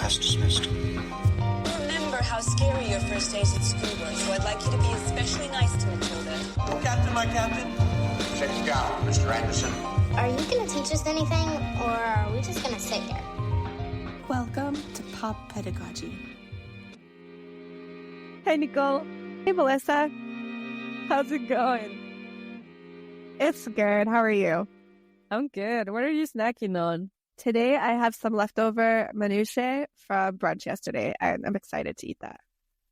Class dismissed. Remember how scary your first days at school were, so I'd like you to be especially nice to Matilda. Captain, my captain. Check down, Mr. Anderson. Are you going to teach us anything, or are we just going to sit here? Welcome to Pop Pedagogy. Hey, Nicole. Hey, Melissa. How's it going? It's good. How are you? I'm good. What are you snacking on? Today, I have some leftover minutiae from brunch yesterday, and I'm excited to eat that.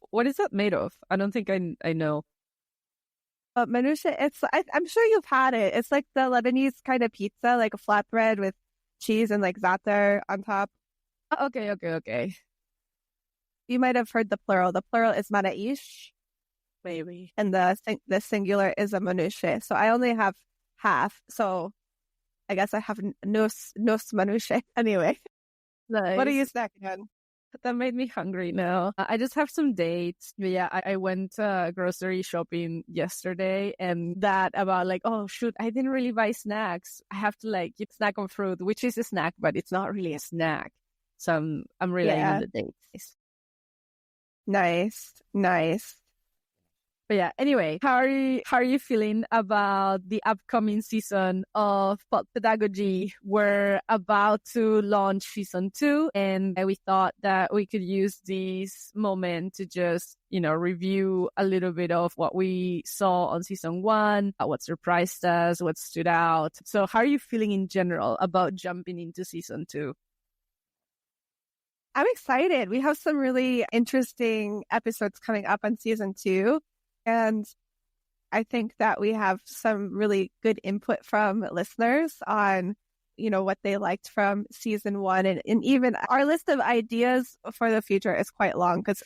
What is that made of? I don't think I know. Minutiae, I'm sure you've had it. It's like the Lebanese kind of pizza, like a flatbread with cheese and like za'atar on top. Okay. You might have heard the plural. The plural is manaish. Maybe. And the singular is a minutiae. So I only have half. So I guess I have nos minutiae. Anyway. Nice. What are you snacking on? That made me hungry now. I just have some dates. But yeah, I went grocery shopping yesterday, and that about like, oh shoot, I didn't really buy snacks. I have to like get snack on fruit, which is a snack, but it's not really a snack. So I'm relying on the dates. Nice. But yeah, anyway, how are you feeling about the upcoming season of Pop Pedagogy? We're about to launch season 2, and we thought that we could use this moment to just, review a little bit of what we saw on season 1, what surprised us, what stood out. So how are you feeling in general about jumping into season 2? I'm excited. We have some really interesting episodes coming up on season 2. And I think that we have some really good input from listeners on, what they liked from season 1. And even our list of ideas for the future is quite long because,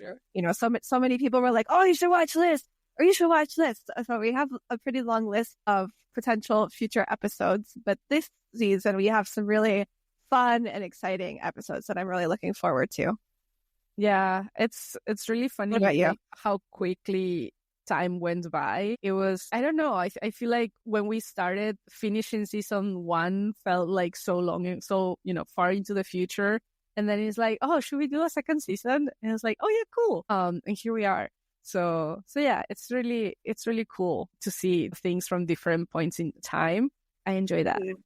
so many people were like, oh, you should watch this or you should watch this. So we have a pretty long list of potential future episodes. But this season, we have some really fun and exciting episodes that I'm really looking forward to. Yeah, it's really funny What about you? How quickly time went by. It was, I don't know, I feel like when we started, finishing season 1 felt like so long and so, far into the future. And then it's like, oh, should we do a second season? And it's like, oh yeah, cool. And here we are. So yeah, it's really cool to see things from different points in time. I enjoy that. Mm-hmm.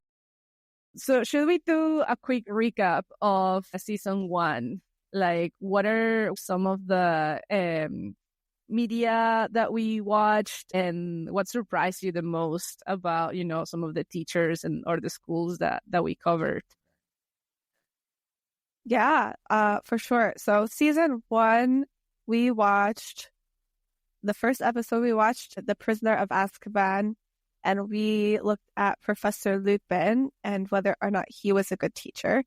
So should we do a quick recap of season 1? Like, what are some of the media that we watched, and what surprised you the most about, some of the teachers or the schools that we covered? Yeah, for sure. So season 1, we watched the first episode. We watched The Prisoner of Azkaban, and we looked at Professor Lupin and whether or not he was a good teacher.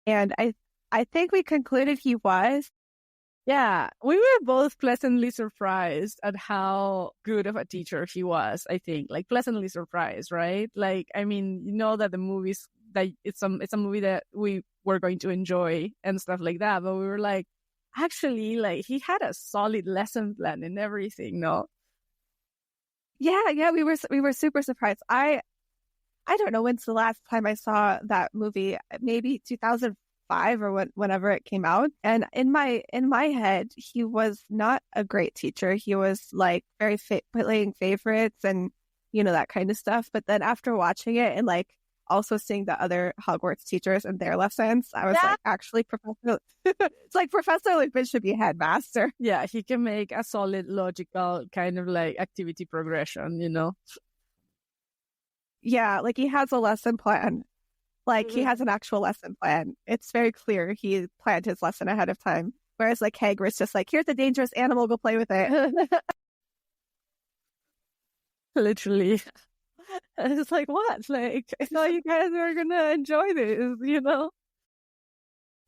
And I think we concluded he was. Yeah, we were both pleasantly surprised at how good of a teacher he was, I think. Like, pleasantly surprised, right? Like, I mean, that the movies, that it's a movie that we were going to enjoy and stuff like that. But we were like, actually, like, he had a solid lesson plan and everything, no? Yeah, we were super surprised. I don't know when's the last time I saw that movie, maybe 2005 or whenever it came out. And in my head, he was not a great teacher. He was like very playing favorites and, that kind of stuff. But then after watching it and like also seeing the other Hogwarts teachers and their lessons, I was like, actually, it's like Professor Lupin should be headmaster. Yeah, he can make a solid, logical kind of like activity progression, Yeah, like he has a lesson plan. Like, he has an actual lesson plan. It's very clear he planned his lesson ahead of time. Whereas, like, Hagrid's just like, here's a dangerous animal, go play with it. Literally. It's like, what? Like, I thought you guys were going to enjoy this,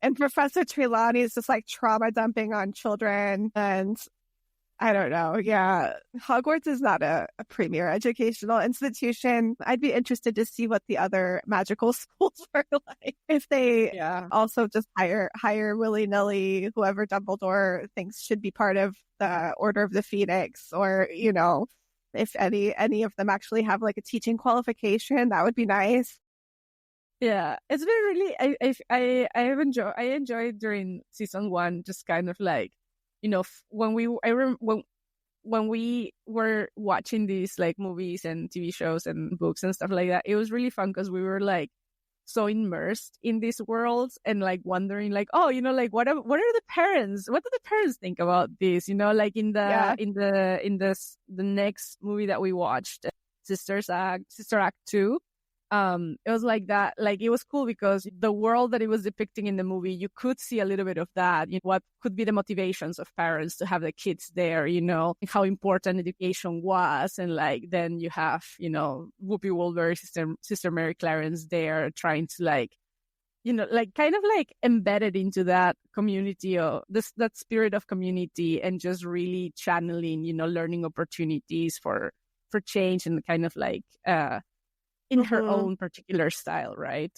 And Professor Trelawney is just, like, trauma dumping on children. And I don't know. Yeah. Hogwarts is not a premier educational institution. I'd be interested to see what the other magical schools are like. If they also just hire willy-nilly whoever Dumbledore thinks should be part of the Order of the Phoenix, or, if any of them actually have like a teaching qualification, that would be nice. Yeah, it's been really. I enjoyed during season one, just kind of like, when when we were watching these like movies and TV shows and books and stuff like that, it was really fun because we were like so immersed in these worlds and like wondering like, oh, like what are the parents? What do the parents think about this? Like in the next movie that we watched, Sister Act 2. It was like that. Like it was cool because the world that it was depicting in the movie, you could see a little bit of that. What could be the motivations of parents to have the kids there, how important education was. And like, then you have, Whoopi Goldberg, Sister Mary Clarence there trying to like, like kind of like embedded into that community or that spirit of community and just really channeling, learning opportunities for change and kind of like, in her own particular style, right?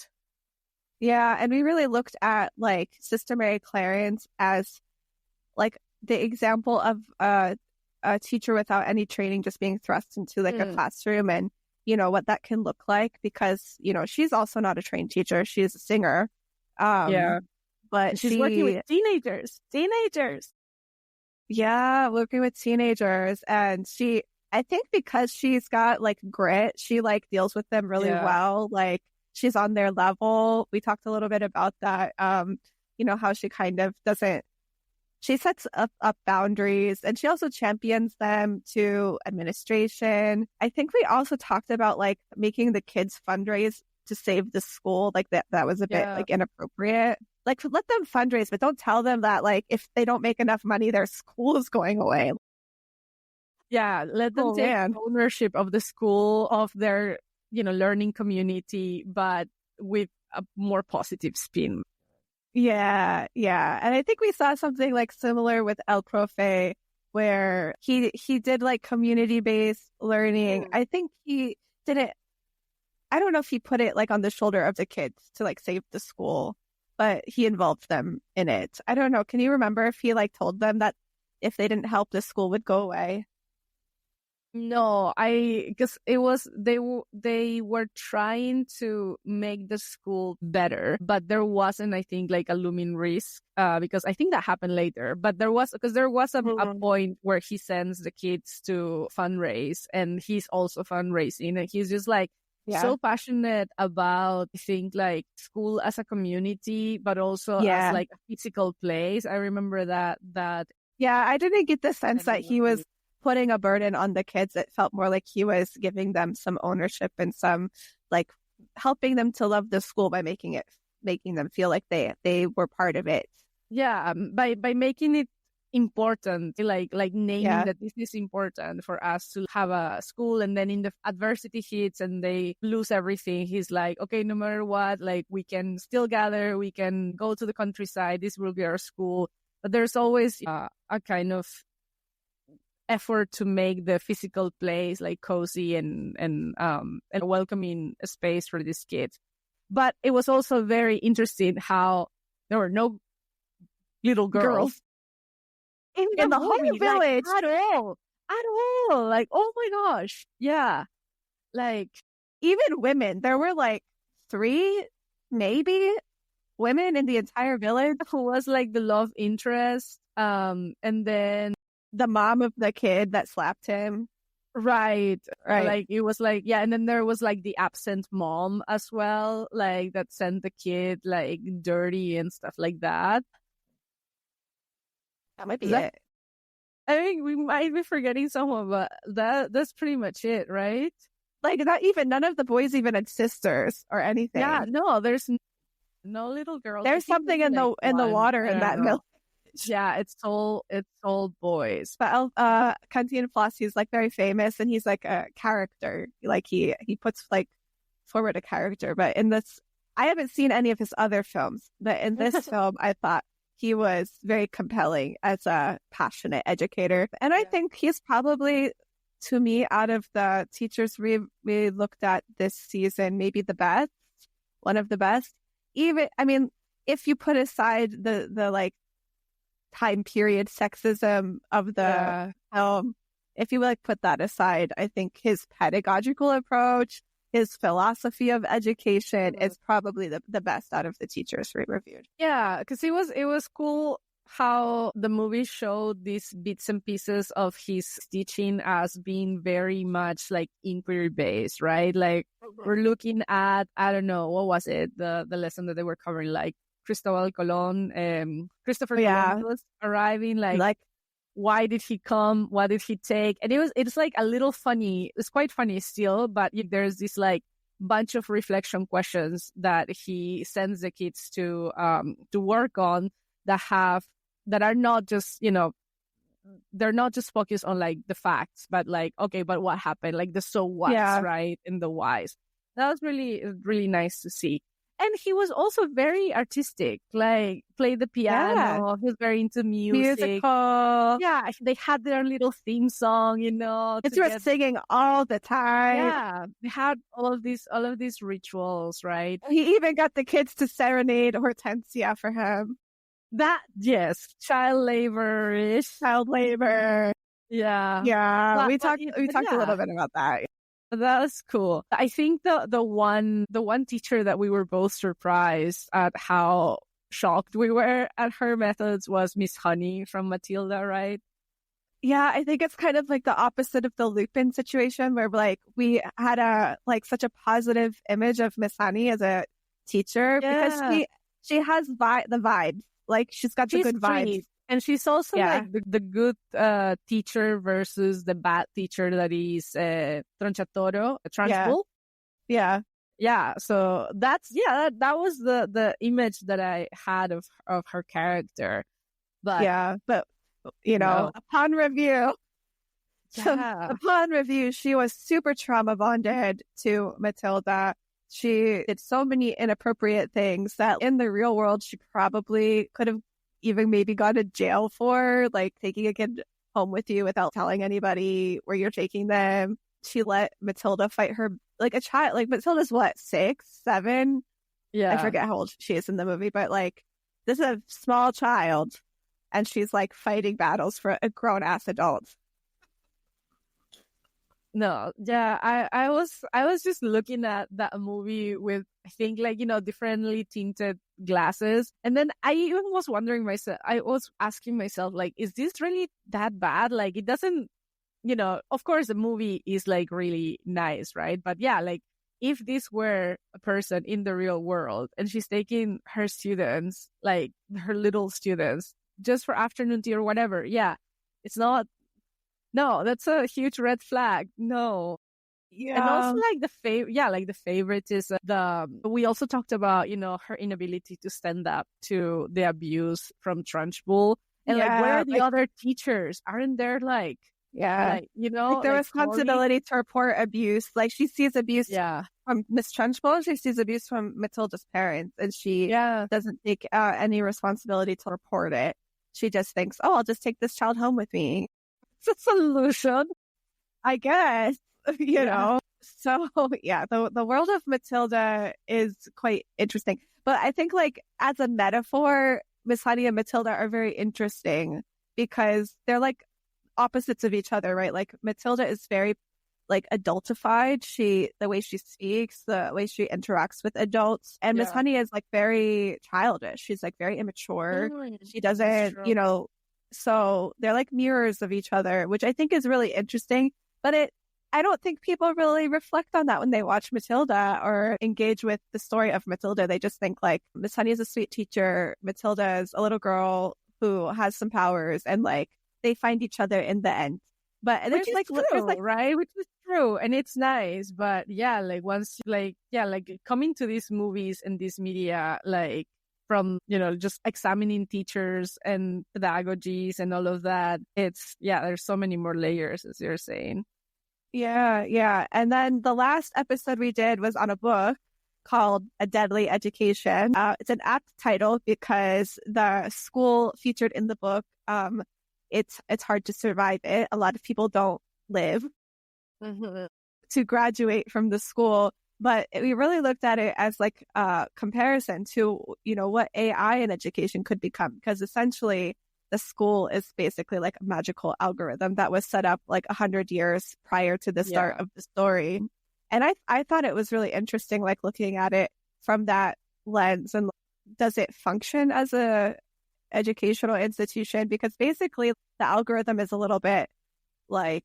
Yeah, and we really looked at like Sister Mary Clarence as like the example of a teacher without any training just being thrust into like a classroom and what that can look like because she's also not a trained teacher, she's a singer. But she's working with teenagers. Yeah, working with teenagers, and I think because she's got like grit, she like deals with them really well. Like she's on their level. We talked a little bit about that. How she kind of she sets up boundaries and she also champions them to administration. I think we also talked about like making the kids fundraise to save the school. Like that was a bit like inappropriate. Like let them fundraise, but don't tell them that like if they don't make enough money, their school is going away. Yeah, let them take ownership of the school, of their, learning community, but with a more positive spin. Yeah. And I think we saw something like similar with El Profe, where he did like community-based learning. I think he didn't, I don't know if he put it like on the shoulder of the kids to like save the school, but he involved them in it. I don't know. Can you remember if he like told them that if they didn't help, the school would go away? No, because it was, they were trying to make the school better, but there wasn't, I think, like a looming risk, because I think that happened later, but there was a point where he sends the kids to fundraise and he's also fundraising and he's just like, so passionate about, I think, like school as a community, but also as like a physical place. I remember that. Yeah, I didn't get the sense that he was putting a burden on the kids. It felt more like he was giving them some ownership and some like helping them to love the school by making them feel like they were part of it. Yeah, by making it important, like naming that this is important for us to have a school, and then in the adversity hits and they lose everything, he's like, okay, no matter what, like we can still gather, we can go to the countryside, this will be our school. But there's always a kind of effort to make the physical place like cozy and a welcoming space for these kids. But it was also very interesting how there were no little girls in the whole village at all. Like, oh my gosh. Yeah. Like even women, there were like 3 maybe women in the entire village who was like the love interest. And then the mom of the kid that slapped him. Right. Like it was like, and then there was like the absent mom as well, like that sent the kid like dirty and stuff like that. That might be it. I think we might be forgetting someone, but that's pretty much it, right? Like none of the boys even had sisters or anything. Yeah, no, there's no little girls. There's something in the water in that milk. Yeah, it's all boys. But Canteen Floss, he's like very famous and he's like a character. Like he puts like forward a character. But in this, I haven't seen any of his other films, but in this film, I thought he was very compelling as a passionate educator. And I think he's probably, to me, out of the teachers we looked at this season, maybe the best, one of the best. Even, I mean, if you put aside the like time period sexism of the film, if you like put that aside, I think his pedagogical approach, his philosophy of education is probably the best out of the teachers we reviewed. Yeah, because it was cool how the movie showed these bits and pieces of his teaching as being very much like inquiry based, right? Like we're looking at, I don't know, what was it? The lesson that they were covering, like Cristobal Colon, Christopher Columbus arriving, like why did he come? What did he take? And it's like a little funny. It's quite funny still, but there's this like bunch of reflection questions that he sends the kids to work on that are not just, they're not just focused on like the facts, but like, okay, but what happened? Like the so whats, right? And the whys. That was really, really nice to see. And he was also very artistic, like played the piano. Yeah. He was very into musical. Yeah, they had their little theme song, Kids were singing all the time. Yeah, they had all of these rituals, right? He even got the kids to serenade Hortensia for him. Yes, child labor. Yeah. We talked a little bit about that. That was cool. I think the one teacher that we were both surprised at how shocked we were at her methods was Miss Honey from Matilda, right? Yeah, I think it's kind of like the opposite of the Lupin situation where like we had such a positive image of Miss Honey as a teacher because she has the vibe. Like she's got the good vibes. And she's also like the good teacher versus the bad teacher that is Tronchatoro, Trunchbull. Yeah. Yeah. So that was the image that I had of her character. But upon review, she was super trauma bonded to Matilda. She did so many inappropriate things that in the real world she probably could have even maybe gone to jail for, like taking a kid home with you without telling anybody where you're taking them. She let Matilda fight her like a child. Like Matilda's what, 6, 7? Yeah. I forget how old she is in the movie, but like this is a small child and she's like fighting battles for a grown ass adult. No, yeah, I was just looking at that movie with, I think, like, differently tinted glasses. And then I even was I was asking myself, like, is this really that bad? Like, it doesn't, of course the movie is like really nice, right? But yeah, like if this were a person in the real world and she's taking her students, like her little students, just for afternoon tea or whatever, yeah, it's not. No, that's a huge red flag. No. Yeah. And also like the favorite is we also talked about, her inability to stand up to the abuse from Trunchbull. And like, where are the other teachers? Aren't there like, like, the responsibility to report abuse. Like she sees abuse from Miss Trunchbull. She sees abuse from Matilda's parents and she doesn't take any responsibility to report it. She just thinks, oh, I'll just take this child home with me. A solution, I guess, know. So yeah, the world of Matilda is quite interesting. But I think like as a metaphor, Miss Honey and Matilda are very interesting because they're like opposites of each other, right? Like Matilda is very like adultified. The way she speaks, the way she interacts with adults, and Miss Honey is like very childish. She's like very immature. She doesn't, So they're like mirrors of each other, which I think is really interesting. But I don't think people really reflect on that when they watch Matilda or engage with the story of Matilda. They just think like Miss Honey is a sweet teacher. Matilda is a little girl who has some powers and like they find each other in the end. But which is like true, right? Which is true. And it's nice. But yeah, like once like coming to these movies and this media, like from, just examining teachers and pedagogies and all of that. There's so many more layers, as you're saying. Yeah. And then the last episode we did was on a book called A Deadly Education. It's an apt title because the school featured in the book, it's hard to survive it. A lot of people don't live to graduate from the school. But we really looked at it as like a comparison to, what AI in education could become. Because essentially the school is basically like a magical algorithm that was set up like 100 years prior to the start of the story. And I thought it was really interesting, like looking at it from that lens, and does it function as a educational institution? Because basically the algorithm is a little bit like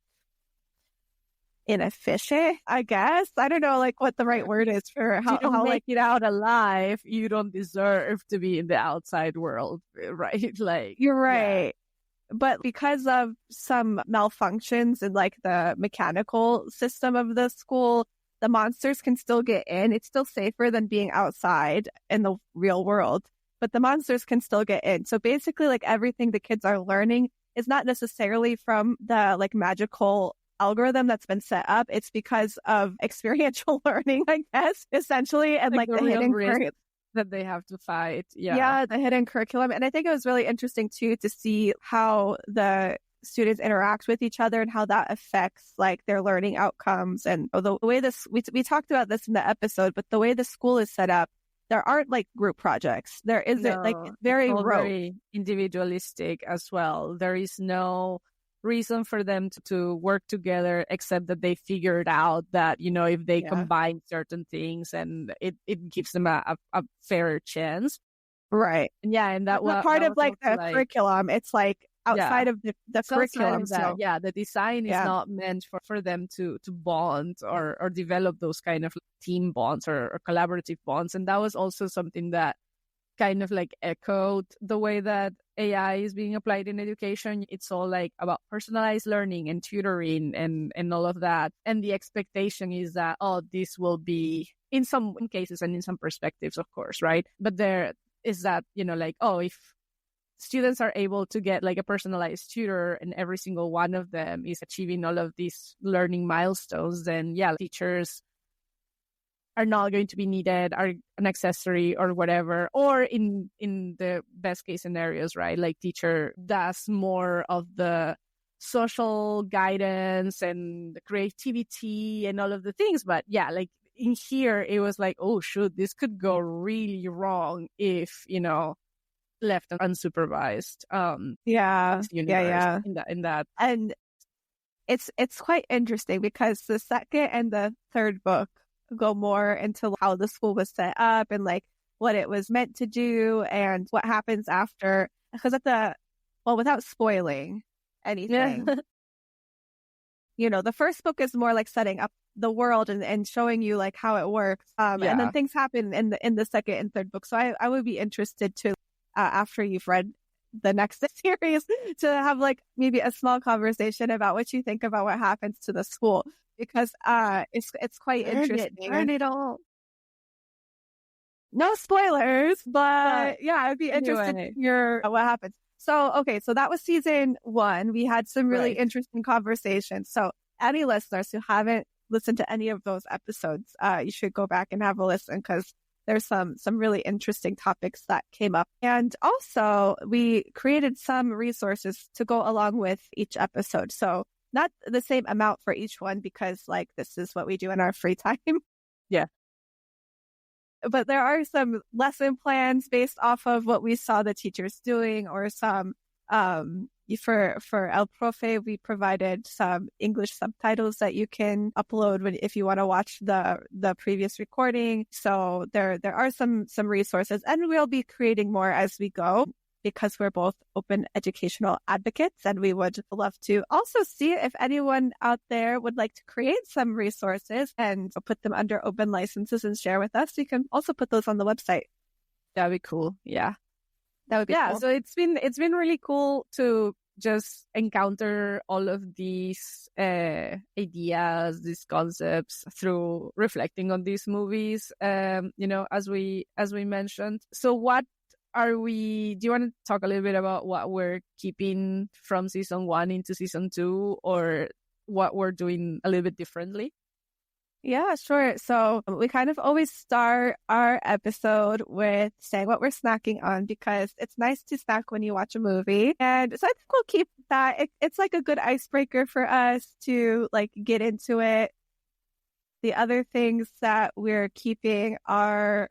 inefficient, I guess. I don't know like what the right word is for If you don't how make like it out alive, you don't deserve to be in the outside world, right? Like, you're yeah. right. But because of some malfunctions in like the mechanical system of the school, the monsters can still get in. It's still safer than being outside in the real world, but the monsters can still get in. So basically like everything the kids are learning is not necessarily from the like magical algorithm that's been set up. It's because of experiential learning, I guess, essentially, and like the the real hidden risk that they have to fight. yeah, the hidden curriculum. And I think it was really interesting too to see how the students interact with each other and how that affects like their learning outcomes. And the way this, we talked about this in the episode, but the way the school is set up, there aren't like group projects. There isn't like No, very it's all rote. very individualistic as well. There is no reason for them to work together except that they figured out that, you know, if they combine certain things and it gives them a fairer chance. Right. Yeah, and that was part that of like the curriculum. It's like outside of the curriculum. So the design is not meant for them to bond or develop those kind of team bonds or collaborative bonds. And that was also something that kind of like echoed the way that AI is being applied in education. It's all like about personalized learning and tutoring and all of that. And the expectation is that, oh, this will be in some cases and in some perspectives, of course, right? But there is that, you know, like, oh, if students are able to get like a personalized tutor and every single one of them is achieving all of these learning milestones, then yeah, teachers are not going to be needed, are an accessory or whatever. Or in the best case scenarios, right? Like teacher does more of the social guidance and the creativity and all of the things. But yeah, like in here, it was like, oh, shoot, this could go really wrong if, you know, left unsupervised. In that. And it's quite interesting because the second and the third book go more into how the school was set up and like what it was meant to do and what happens after. Because without spoiling anything, you know, the first book is more like setting up the world and showing you like how it works. And then things happen in the second and third book. So I would be interested to, after you've read the next series, to have like maybe a small conversation about what you think about what happens to the school. Because it's quite interesting. Turn it all. No spoilers, but yeah, I'd be interested to hear what happens. So, okay, so that was season 1. We had some really interesting conversations. So any listeners who haven't listened to any of those episodes, you should go back and have a listen because there's some really interesting topics that came up. And also we created some resources to go along with each episode. So not the same amount for each one because like this is what we do in our free time. Yeah. But there are some lesson plans based off of what we saw the teachers doing, or some for El Profe, we provided some English subtitles that you can upload if you want to watch the previous recording. So there are some resources, and we'll be creating more as we go, because we're both open educational advocates, and we would love to also see if anyone out there would like to create some resources and put them under open licenses and share with us. You can also put those on the website. That'd be cool. Yeah. That would be cool. So it's been really cool to just encounter all of these ideas, these concepts through reflecting on these movies, you know, as we mentioned. So do you want to talk a little bit about what we're keeping from season 1 into season 2, or what we're doing a little bit differently? Yeah, sure. So we kind of always start our episode with saying what we're snacking on, because it's nice to snack when you watch a movie. And so I think we'll keep that. It's like a good icebreaker for us to like get into it. The other things that we're keeping are,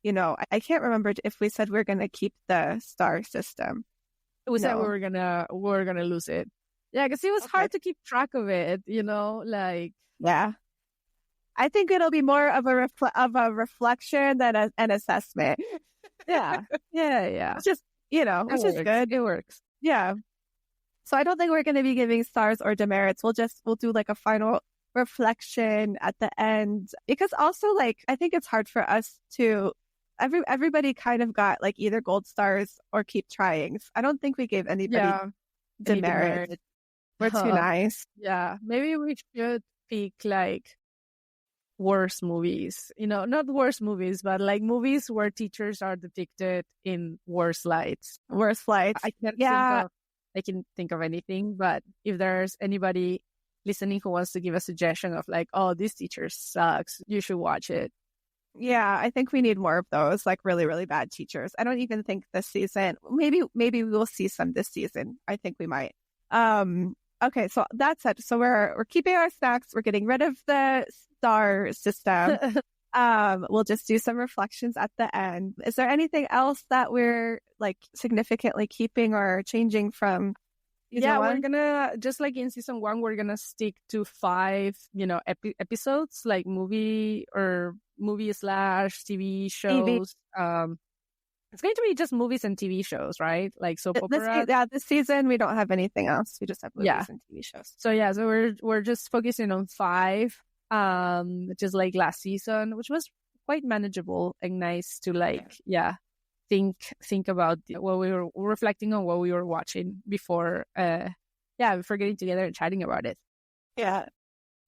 you know, I can't remember if we said we're going to keep the star system. We said we were gonna lose it. Yeah, because it was hard to keep track of it, you know, like. Yeah. I think it'll be more of a reflection than an assessment. Yeah. Yeah. It's just, it's just good. It works. Yeah. So I don't think we're going to be giving stars or demerits. We'll do like a final reflection at the end, because also like, I think it's hard for us to, everybody kind of got like either gold stars or keep trying. I don't think we gave anybody demerit. We're too nice. Yeah. Maybe we should pick like worse movies, not worse movies, but like movies where teachers are depicted in worse lights. I can't think of anything, but if there's anybody listening who wants to give a suggestion of like, oh, this teacher sucks, you should watch it. Yeah, I think we need more of those, like really, really bad teachers. I don't even think this season, maybe we will see some this season. I think we might. Okay, so that's it. So we're keeping our snacks. We're getting rid of the star system. We'll just do some reflections at the end. Is there anything else that we're like significantly keeping or changing from season one? We're gonna, just like in season 1, we're gonna stick to 5, episodes, like movie / TV shows. It's going to be just movies and TV shows, right? Like soap opera. This season we don't have anything else. We just have movies and TV shows. So we're just focusing on 5, just like last season, which was quite manageable and nice to like, think about what we were reflecting on, what we were watching before getting together and chatting about it. Yeah.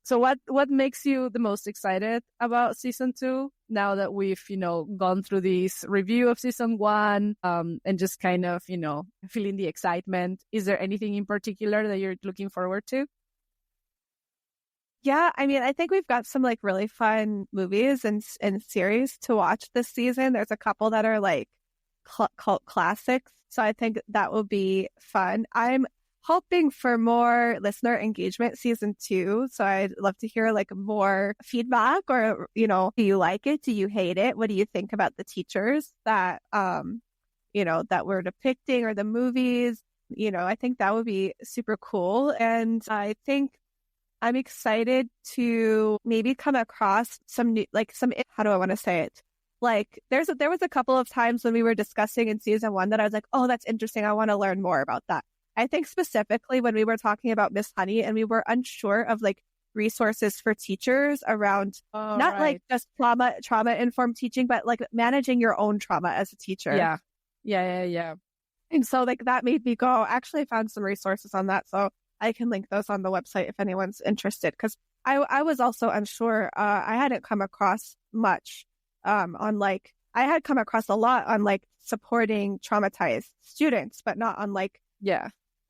So what makes you the most excited about season 2 now that we've, gone through this review of season 1, and just kind of, feeling the excitement? Is there anything in particular that you're looking forward to? Yeah, I mean, I think we've got some like really fun movies and series to watch this season. There's a couple that are like cult classics, so I think that will be fun. I'm hoping for more listener engagement season 2, so I'd love to hear like more feedback, or do you like it, do you hate it, what do you think about the teachers that that we're depicting, or the movies. I think that would be super cool. And I think I'm excited to maybe come across some new, like some, how do I want to say it? Like there was a couple of times when we were discussing in season 1 that I was like, oh, that's interesting, I want to learn more about that. I think specifically when we were talking about Miss Honey and we were unsure of like resources for teachers around like just trauma informed teaching, but like managing your own trauma as a teacher. Yeah. And so like that made me go, actually I found some resources on that. So I can link those on the website if anyone's interested. Cause I was also unsure. I hadn't come across much on like, I had come across a lot on like supporting traumatized students, but not on like,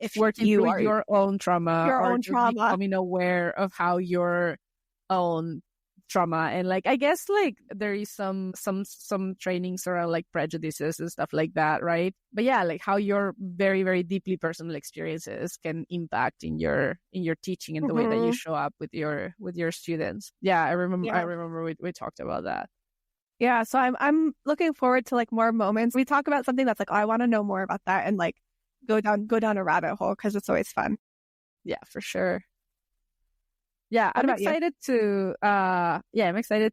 if working you through are your own trauma, becoming aware of how your own trauma, and like I guess like there is some trainings around like prejudices and stuff like that, right? But yeah, like how your very, very deeply personal experiences can impact in your teaching and the way that you show up with your students. Yeah, I remember we talked about that. Yeah, so I'm looking forward to like more moments. We talk about something that's like, oh, I want to know more about that, and like go down a rabbit hole, because it's always fun. Yeah, for sure. Yeah, I'm excited to I'm excited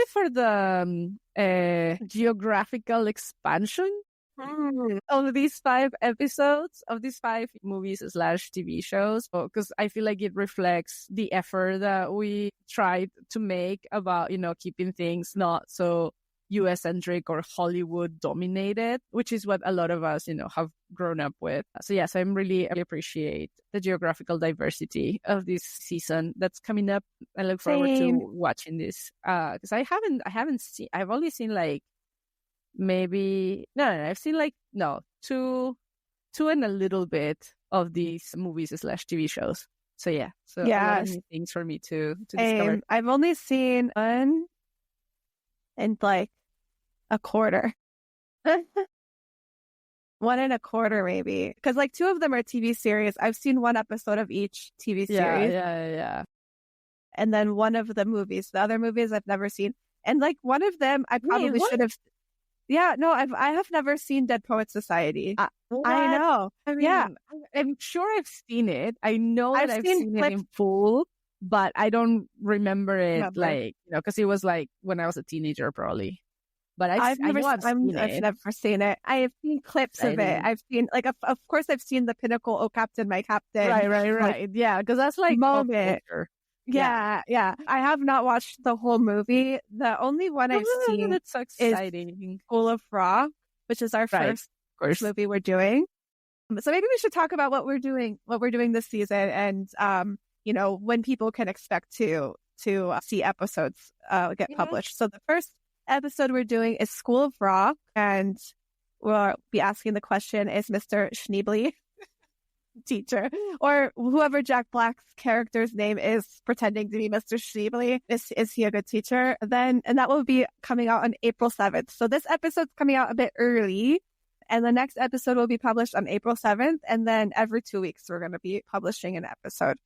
for the geographical expansion of these 5 episodes, of these 5 movies / TV shows, because I feel like it reflects the effort that we tried to make about, keeping things not so US-centric or Hollywood dominated, which is what a lot of us, have grown up with. So yes, I really appreciate the geographical diversity of this season that's coming up. I look forward to watching this, because I've only seen like I've seen like 2 and a little bit of these movies / TV shows. So yeah, a lot of new things for me to discover. I've only seen 1 and like a quarter. 1 and a quarter maybe, because like 2 of them are TV series. I've seen 1 episode of each TV series. Yeah. And then 1 of the movies. The other movies I've never seen, and like 1 of them I probably should have. Yeah, no, I have never seen Dead Poets Society. I know. I mean, I'm sure I've seen it. I know that I've seen it in full, but I don't remember it because it was like when I was a teenager probably. But I know I've seen I've it. never seen it. I have seen clips of it. I've seen of course I've seen the pinnacle, oh Captain, my Captain. Right. Yeah, because that's like moment. Yeah. I have not watched the whole movie. The only one I've seen that's so exciting. is School of Rock, which is our first movie we're doing. So maybe we should talk about what we're doing this season, and when people can expect to see episodes get published. So the first episode we're doing is School of Rock, and we'll be asking the question, is Mr. Schneebly teacher, or whoever Jack Black's character's name is pretending to be Mr. Schneebly, is he a good teacher? And that will be coming out on April 7th. So this episode's coming out a bit early, and the next episode will be published on April 7th, and then every 2 weeks we're going to be publishing an episode.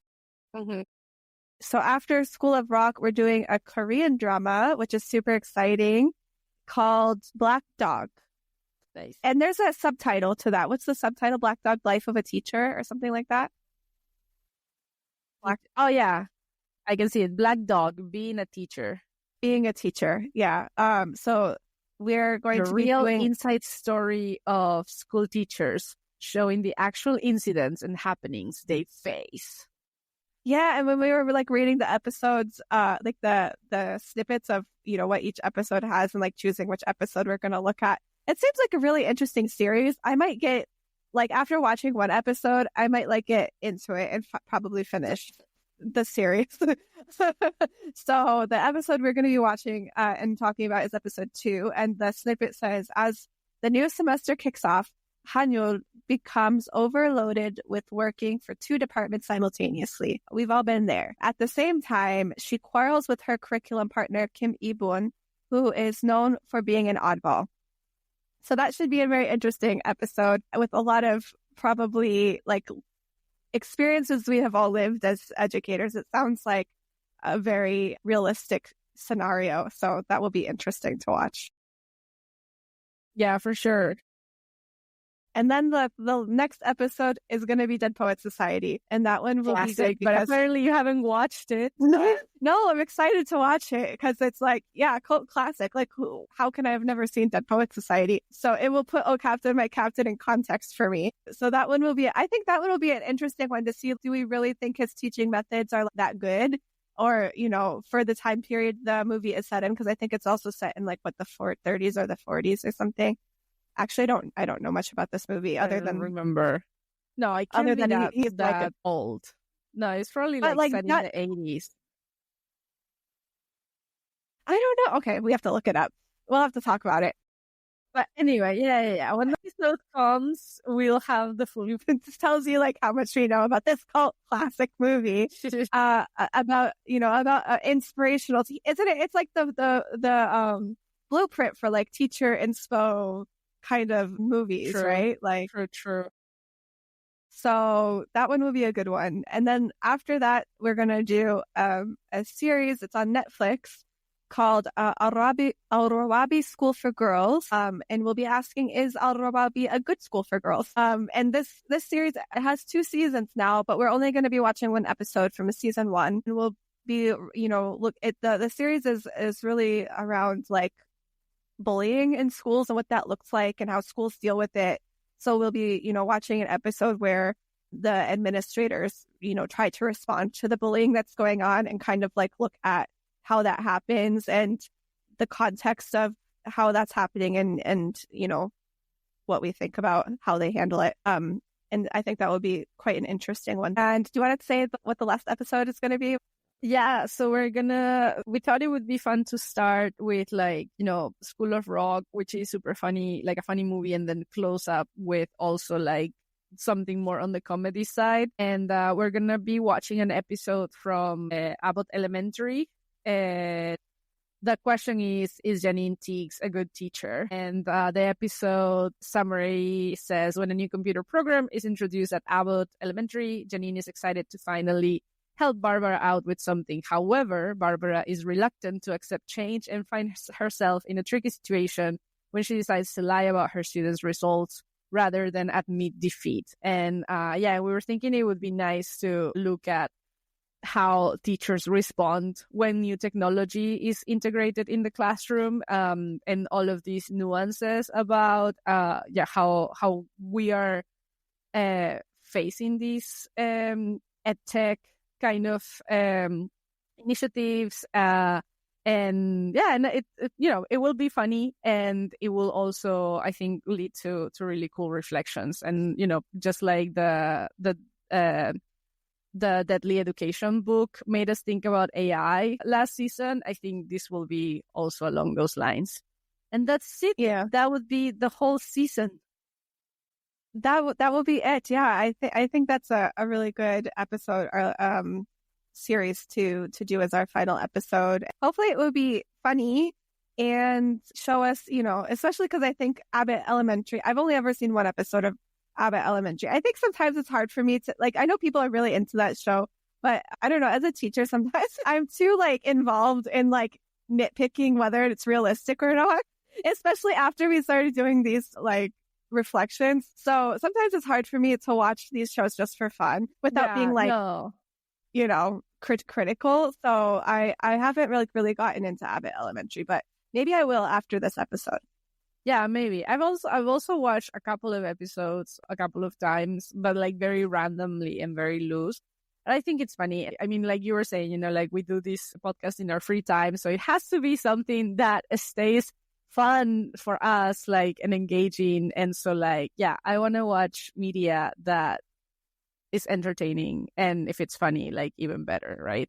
So after School of Rock, we're doing a Korean drama, which is super exciting, called Black Dog. Nice. And there's a subtitle to that. What's the subtitle? Black Dog, Life of a Teacher, or something like that? Oh, yeah. I can see it. Black Dog, being a teacher. Being a teacher, yeah. So we're going to be real doing inside story of school teachers, showing the actual incidents and happenings they face. Yeah, and when we were like reading the episodes, like the snippets of what each episode has, and like choosing which episode we're going to look at, it seems like a really interesting series. I might get after watching one episode, I might get into it and probably finish the series. So the episode we're going to be watching and talking about is episode 2, and the snippet says, as the new semester kicks off, Hanyul becomes overloaded with working for 2 departments simultaneously. We've all been there. At the same time, she quarrels with her curriculum partner, Kim Ibun, who is known for being an oddball. So that should be a very interesting episode with a lot of probably experiences we have all lived as educators. It sounds like a very realistic scenario. So that will be interesting to watch. Yeah, for sure. And then the next episode is going to be Dead Poets Society. And that one will be good. But apparently you haven't watched it. No, I'm excited to watch it because it's cult classic. How can I have never seen Dead Poets Society? So it will put Oh Captain, My Captain in context for me. So that one will be, I think that one will be an interesting one to see. Do we really think his teaching methods are that good? Or, for the time period the movie is set in, because I think it's also set in the 30s or the 40s or something. Actually, I don't know much about this movie other than remember. No, I can't. Other than he's that old. No, it's probably set in the 80s. I don't know. Okay, we have to look it up. We'll have to talk about it. But anyway, yeah. When the episode comes, we'll have the full. This tells you how much we know about this cult classic movie. About inspirational. Isn't it? It's like the blueprint for teacher inspo kind of movies, right? True. So that one will be a good one. And then after that, we're going to do a series. It's on Netflix called Al-Rawabi School for Girls. And we'll be asking, is Al-Rawabi a good school for girls? And this series has 2 seasons now, but we're only going to be watching one episode from season 1. And we'll be, the series is really around bullying in schools and what that looks like and how schools deal with it. So we'll be, watching an episode where the administrators, try to respond to the bullying that's going on and kind of look at how that happens and the context of how that's happening and what we think about how they handle it. And I think that would be quite an interesting one. And do you want to say what the last episode is going to be? Yeah, so we thought it would be fun to start with School of Rock, which is super funny, a funny movie, and then close up with also something more on the comedy side. And we're going to be watching an episode from Abbott Elementary. The question is Janine Teagues a good teacher? And the episode summary says, when a new computer program is introduced at Abbott Elementary, Janine is excited to finally help Barbara out with something. However, Barbara is reluctant to accept change and finds herself in a tricky situation when she decides to lie about her students' results rather than admit defeat. And we were thinking it would be nice to look at how teachers respond when new technology is integrated in the classroom, and all of these nuances about how we are facing these edtech kind of initiatives, and it will be funny, and it will also, I think, lead to really cool reflections. And just like the Deadly Education book made us think about AI last season, I think this will be also along those lines. And that's it. Yeah. That would be the whole season. That will be it. Yeah, I think that's a really good episode or series to do as our final episode. Hopefully it will be funny and show us, especially because I think Abbott Elementary, I've only ever seen one episode of Abbott Elementary. I think sometimes it's hard for me to, I know people are really into that show, but I don't know, as a teacher, sometimes I'm too involved in nitpicking whether it's realistic or not, especially after we started doing these reflections. So sometimes it's hard for me to watch these shows just for fun without being critical. So I haven't really gotten into Abbott Elementary, but maybe I will after this episode. Yeah, maybe. I've also watched a couple of episodes a couple of times, but very randomly and very loose. And I think it's funny. I mean, like you were saying, we do this podcast in our free time, so it has to be something that stays fun for us, and engaging. And so, I want to watch media that is entertaining, and if it's funny, even better, right?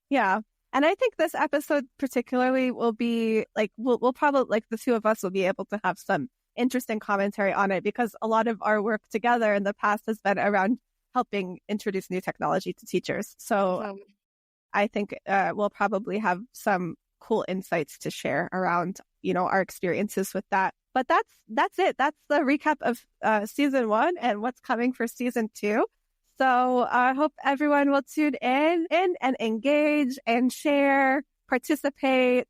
Yeah. And I think this episode particularly will be we'll probably the two of us will be able to have some interesting commentary on it, because a lot of our work together in the past has been around helping introduce new technology to teachers. So I think we'll probably have some cool insights to share around, our experiences with that. But that's it. That's the recap of season 1 and what's coming for season 2. So I hope everyone will tune in and engage and share, participate.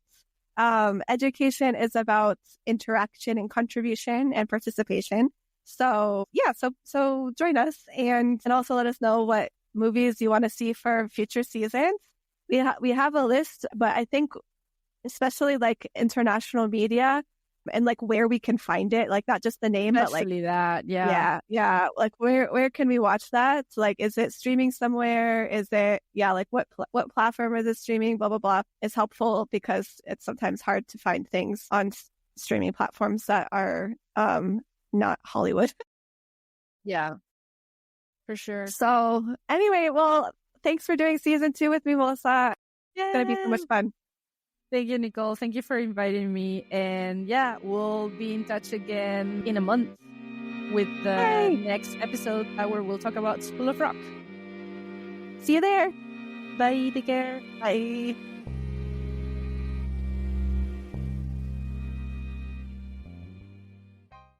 Education is about interaction and contribution and participation. So yeah, so join us and also let us know what movies you want to see for future seasons. We have a list, but I think especially international media and where we can find it, not just the name, especially but that, yeah. Where can we watch that? Is it streaming somewhere? Is it what platform is it streaming? Blah blah blah is helpful, because it's sometimes hard to find things on streaming platforms that are not Hollywood. Yeah, for sure. So anyway, well, thanks for doing season 2 with me, Melissa. Yay. It's gonna be so much fun. Thank you, Nicole. Thank you for inviting me. And yeah, we'll be in touch again in a month with the next episode where we'll talk about School of Rock. See you there. Bye. Take care. Bye.